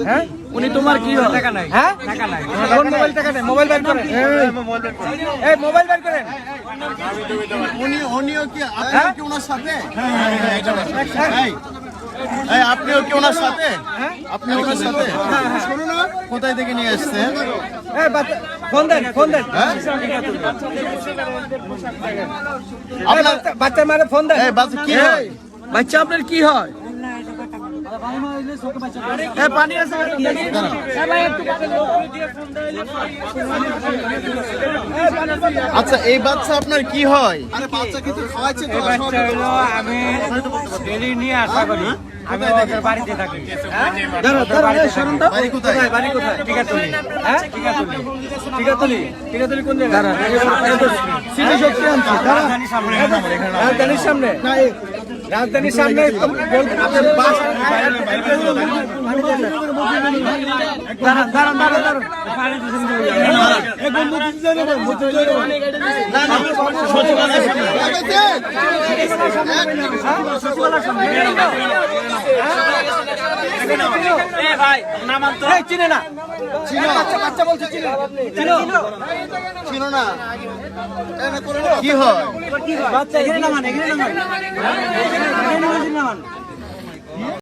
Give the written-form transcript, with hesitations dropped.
হ্যাঁ উনি তোমার কি হয়? হ্যাঁ কোন মোবাইল টাকা নেই? মোবাইল বের করেন, এই মোবাইল বের করেন। উনিও কি আপনিও কি ওনার সাথে? এই আপনিও কি ওনার সাথে? আপনি ওনার সাথে? শোনো না, কোথায় থেকে নিয়ে আসছেন? এই বাচ্চা ফোন দেন, ফোন দেন। বাচ্চার মারে ফোন দেন। এই বাচ্চা কি হয়? বাচ্চা আপনার কি হয়? পানি আছে? আচ্ছা এই বাচ্চা আপনার কি হয়? আরে বাচ্চা কিছু খাওয়াচ্ছে তো? আমি ডেলি নিয়ে আশা করি, আমি বাড়িতে থাকি। বাড়ি কোথায়? বাড়ি কোথায়? টিকাতলি। হ্যাঁ টিকাতলি, টিকাতলি, টিকাতলি কোন জায়গা? রাজধানীর সামনে, রাজধানীর সামনে, রাজধানীর সামনে। দাঁড়ান দাঁড়ান দাঁড়ান দাঁড়ান। চিনে না, বাচ্চা বলছে চিনে ছিল না, কি হয়? বাচ্চা এখানে নামান, এখানে নামান।